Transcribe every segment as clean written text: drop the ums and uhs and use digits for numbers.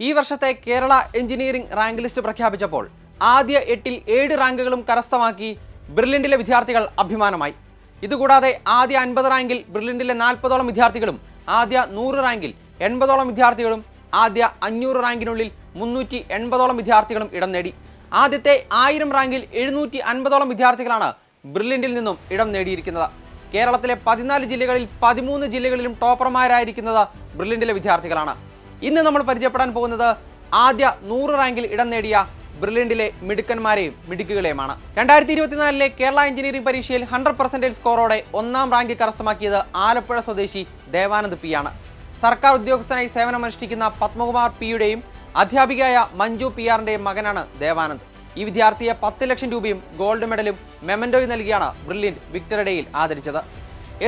ഈ വർഷത്തെ Kerala engineering rank list പ്രഖ്യാപിച്ചപ്പോൾ ആദ്യ 8-ൽ 7 റാങ്കുകളും കരസ്ഥമാക്കി ബ്രില്യൻറ്റിലെ വിദ്യാർത്ഥികൾ അഭിമാനമായി. ഇതുകൂടാതെ ആദ്യ 50 റാങ്കിൽ ബ്രില്യൻറ്റിലെ 40ഓളം വിദ്യാർത്ഥികളും, ആദ്യ 100 റാങ്കിൽ 80ഓളം വിദ്യാർത്ഥികളും, ആദ്യ 500 റാങ്കിനുള്ളിൽ 380ഓളം വിദ്യാർത്ഥികളും ഇടം നേടി. ആദ്യത്തെ 1000 റാങ്കിൽ 750ഓളം വിദ്യാർത്ഥികളാണ് ബ്രില്യൻറ്റിൽ നിന്നും ഇടം നേടിയിരിക്കുന്നത്. കേരളത്തിലെ 14 ജില്ലകളിൽ 13 ജില്ലകളിലും ടോപ്പർമാരായിരിക്കുന്നത് ബ്രില്യൻറ്റിലെ വിദ്യാർത്ഥികളാണ്. ഇന്ന് നമ്മൾ പരിചയപ്പെടാൻ പോകുന്നത് ആദ്യ 100 റാങ്കിൽ ഇടം നേടിയ ബ്രില്യൻറ്റിലെ മിടുക്കന്മാരെയും മിടുക്കുകളെയുമാണ്. 2024 കേരള എഞ്ചിനീയറിംഗ് പരീക്ഷയിൽ 100% സ്കോറോടെ 1ാം റാങ്ക് കരസ്ഥമാക്കിയത് ആലപ്പുഴ സ്വദേശി ദേവാനന്ദ് പി ആണ്. സർക്കാർ ഉദ്യോഗസ്ഥനായി സേവനമനുഷ്ഠിക്കുന്ന പത്മകുമാർ പിയുടെയും അധ്യാപികയായ മഞ്ജു പി ആറിന്റെയും മകനാണ് ദേവാനന്ദ്. ഈ വിദ്യാർത്ഥിയെ 10 ലക്ഷം രൂപയും ഗോൾഡ് മെഡലും മെമന്റോയും നൽകിയാണ് ബ്രില്യൻറ്റ് വിക്ടറി ഡേയിൽ ആദരിച്ചത്.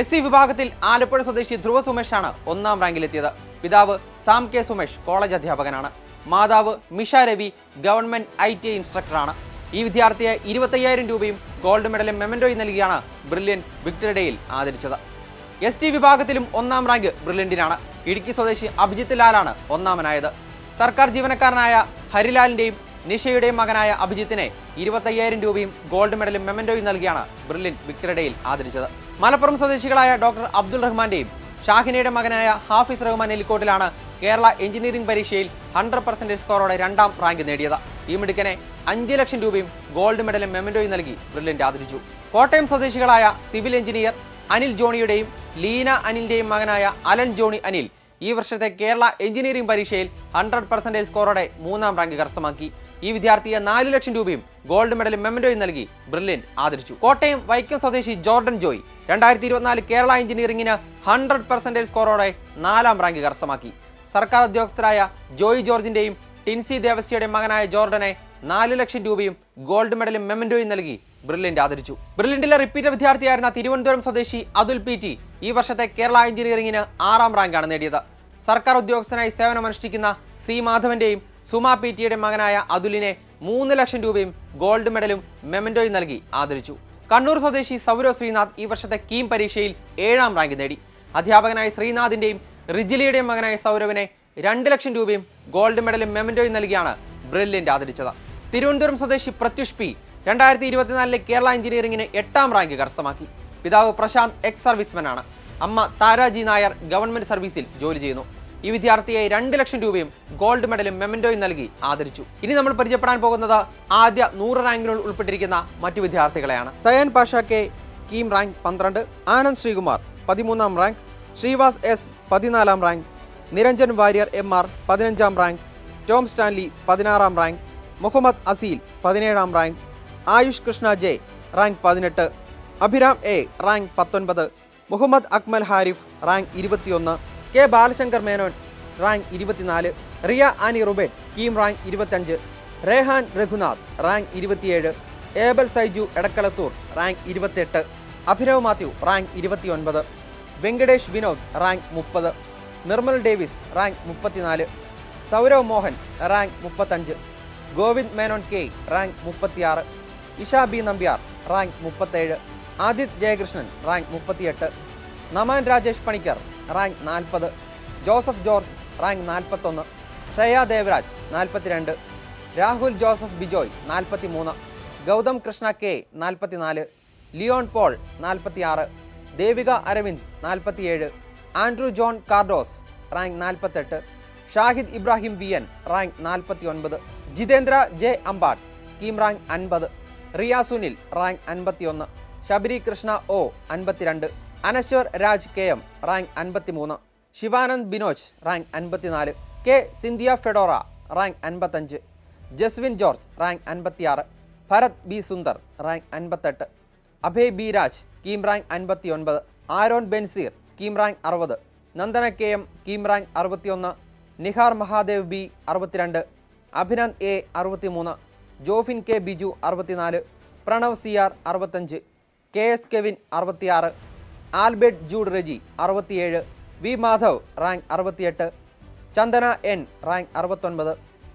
SC വിഭാഗത്തിൽ ആലപ്പുഴ സ്വദേശി ധ്രുവ സുമേഷാണ് 1ാം റാങ്കിലെത്തിയത്. പിതാവ് സാം കെ സുമേഷ് കോളേജ് അധ്യാപകനാണ്. മാതാവ് മിഷ രവി ഗവൺമെന്റ് ITI ഇൻസ്ട്രക്ടറാണ്. ഈ വിദ്യാർത്ഥിയെ 25,000 രൂപയും ഗോൾഡ് മെഡലും മെമന്റോയും നൽകിയാണ് ബ്രില്യൻറ്റ് വിക്ടറി ഡേയിൽ ആദരിച്ചത്. ST വിഭാഗത്തിലും 1ാം റാങ്ക് ബ്രില്യൻറ്റിനാണ്. ഇടുക്കി സ്വദേശി അഭിജിത്ത് ലാലാണ് 1ാമനായത്. സർക്കാർ ജീവനക്കാരനായ ഹരിലാലിന്റെയും നിഷയുടെയും മകനായ അഭിജിത്തിനെ 25,000 രൂപയും ഗോൾഡ് മെഡലും മെമന്റോയും നൽകിയാണ് ബ്രില്യൻറ്റ് വിക്ടറി ഡേയിൽ ആദരിച്ചത്. മലപ്പുറം സ്വദേശികളായ ഡോക്ടർ അബ്ദുൾ റഹ്മാന്റെയും ഷാഹിനയുടെ മകനായ ഹാഫിസ് റഹ്മാൻ എലിക്കോട്ടിലാണ് കേരള എഞ്ചിനീയറിംഗ് പരീക്ഷയിൽ 100% സ്കോറോടെ 2ാം റാങ്ക് നേടിയത്. ഈ മിടുക്കനെ 5 ലക്ഷം രൂപയും ഗോൾഡ് മെഡലും മെമന്റോയും നൽകി ബ്രില്യൻറ്റ് ആദരിച്ചു. കോട്ടയം സ്വദേശികളായ സിവിൽ എഞ്ചിനീയർ അനിൽ ജോണിയുടെയും ലീന അനിലിന്റെയും മകനായ അലൻ ജോണി അനിൽ ഈ വർഷത്തെ കേരള എഞ്ചിനീയറിംഗ് പരീക്ഷയിൽ 100% സ്കോറോടെ 3ാം റാങ്ക് കരസ്ഥമാക്കി. ഈ വിദ്യാർത്ഥിയെ 4 ലക്ഷം രൂപയും ഗോൾഡ് മെഡലും മെമന്റോയും നൽകി ബ്രില്യൻറ്റ് ആദരിച്ചു. കോട്ടയം വൈക്കം സ്വദേശി ജോർഡൻ ജോയ് 2024 കേരള എഞ്ചിനീയറിംഗിന് 100% സ്കോറോടെ 4ാം റാങ്ക് കരസ്ഥമാക്കി. സർക്കാർ ഉദ്യോഗസ്ഥരായ ജോയ് ജോർജിന്റെയും ടിൻസി ദേവസ്യയുടെയും മകനായ ജോർഡനെ 4 ലക്ഷം രൂപയും ഗോൾഡ് മെഡലും മെമന്റോയും നൽകി ബ്രില്യൻറ്റ് ആദരിച്ചു. ബ്രില്യൻറ്റിലെ റിപ്പീറ്റർ വിദ്യാർത്ഥിയായിരുന്ന തിരുവനന്തപുരം സ്വദേശി അതുൽ PT ഈ വർഷത്തെ കേരള എഞ്ചിനീയറിംഗിന് 6ാം റാങ്കാണ് നേടിയത്. സർക്കാർ ഉദ്യോഗസ്ഥനായി സേവനമനുഷ്ഠിക്കുന്ന സി മാധവന്റെയും സുമ PTയുടെയും മകനായ അതുലിനെ 3 ലക്ഷം രൂപയും ഗോൾഡ് മെഡലും മെമന്റോയും നൽകി ആദരിച്ചു. കണ്ണൂർ സ്വദേശി സൗരവ് ശ്രീനാഥ് ഈ വർഷത്തെ കീം പരീക്ഷയിൽ 7ാം റാങ്ക് നേടി. അധ്യാപകനായ ശ്രീനാഥിന്റെയും റിജിലിയുടെയും മകനായ സൗരവിനെ 2 ലക്ഷം രൂപയും ഗോൾഡ് മെഡലും മെമന്റോയും നൽകിയാണ് ബ്രില്യൻറ്റ് ആദരിച്ചത്. തിരുവനന്തപുരം സ്വദേശി പ്രത്യുഷ് P 2024 കേരള എഞ്ചിനീയറിംഗിന് 8ാം റാങ്ക് കരസ്ഥമാക്കി. പിതാവ് പ്രശാന്ത് എക്സ് സർവീസ്മാൻ ആണ്. അമ്മ താരാജി നായർ ഗവൺമെന്റ് സർവീസിൽ ജോലി ചെയ്യുന്നു. ഈ വിദ്യാർത്ഥിയെ 2 ലക്ഷം രൂപയും ഗോൾഡ് മെഡലും മെമന്റോയും നൽകി ആദരിച്ചു. ഇനി നമ്മൾ പരിചയപ്പെടാൻ പോകുന്നത് ആദ്യ 100 റാങ്കിനുള്ളിൽ ഉൾപ്പെട്ടിരിക്കുന്ന മറ്റു വിദ്യാർത്ഥികളെയാണ്. സയൻ പാഷ കെ കീം റാങ്ക് 12, ആനന്ദ് ശ്രീകുമാർ 13ാം റാങ്ക്, ശ്രീവാസ് S 14ാം റാങ്ക്, നിരഞ്ജൻ വാര്യർ MR 15ാം റാങ്ക്, ടോം സ്റ്റാൻലി 16ാം റാങ്ക്, മുഹമ്മദ് അസീൽ 17ാം rank, Ayush Krishna J rank 18, Abhiram A rank 19, Muhammad Akmal Harif rank 21, K Balashankar Menon rank 24, Riya Annie Rubet KEAM rank 25, Rehan Raghunath rank 27, Abel Saiju Edakkalathur rank 28, Abhinav Mathew rank 29, Venkatesh Vinod rank 30, Nirmal Davis rank 34, Sourav Mohan rank 35, Govind Menon K rank 36, Isha B Nambiar rank 37, Adith Jayakrishnan rank 38, Naman Rajesh Panicker rank 40, Joseph George rank 41, Shreya Devaraj 42, Rahul Joseph Bijoy 43, Gautham Krishna K 44, Leon Paul 46, Devika Aravind 47, Andrew John Cardoz rank 48, Shahid Ibrahim VN rank 49, Jitendra J Ambatt KEAM rank 50, Riya Sunil rank 51, Sabari Krishna O 52, Anaswar Raj KM rank 53, Sivanand Binoj rank 54, K Cynthia Fedora rank 55, Jaswin George rank 56, Bharat B Sundar rank 58, Abhay B Raj KEAM rank 59, Aaron Benzeer KEAM rank 60, Nandana KM KEAM rank 61, Nihar Mahadev B 62, Abhinand A 63, Jofin K Biju 64, Pranav CR 65, KS Kevin 66, Albert Jude Reji 67, V Madhav rank 68, Chandana N rank 69,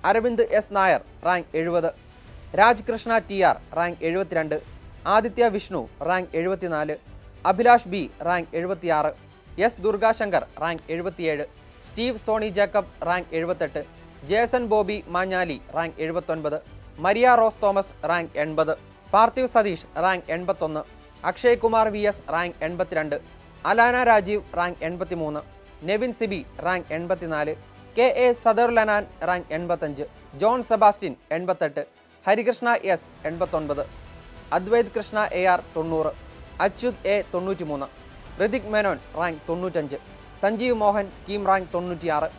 Aravind S Nair rank 70, Raj Krishna TR rank 72, Aditya Vishnu rank 74, Abhilash B rank 76, S Durgashankar rank 77, Steve Sony Jacob rank 78, Jason Bobby Manjali rank 79, Maria Rose Thomas rank 80, Parthiv Satheesh rank 81, Akshay Kumar VS rank 82, Alana Rajeev rank 83, Nevin Sibi rank 84, KA സദർലനാൻ rank 85, John Sebastian 88, Harikrishna S 89, Advaith Krishna AR 90, Achyuth A 93, Hrithik Menon rank 95, Sanjeev Mohan KEAM rank 96,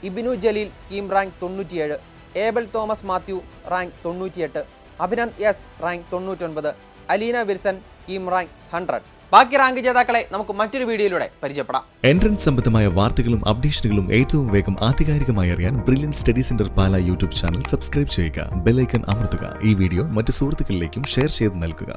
Ibinu Jaleel KEAM rank 97, Abel Thomas Mathew rank 98, Abhinand S rank 99, Aleena Wilson KEAM rank 100. ബാക്കി rank ജേതാക്കളെ നമുക്ക് മറ്റൊരു വീഡിയോയിലൂടെ പരിചയപ്പെടാം. Entrance സംബന്ധമായ വാർത്തകളും അപ്ഡേഷനുകളും ഏറ്റവും വേഗം ആധികാരികമായി അറിയാൻ ബ്രില്യൻറ്റ് സ്റ്റഡി സെന്റർ പാല യൂട്യൂബ് ചാനൽ സബ്സ്ക്രൈബ് ചെയ്യുക, ബെൽ ഐക്കൺ അമർത്തുക. ഈ വീഡിയോ മറ്റ് സുഹൃത്തുക്കളിലേക്കും ഷെയർ ചെയ്ത് നൽകുക.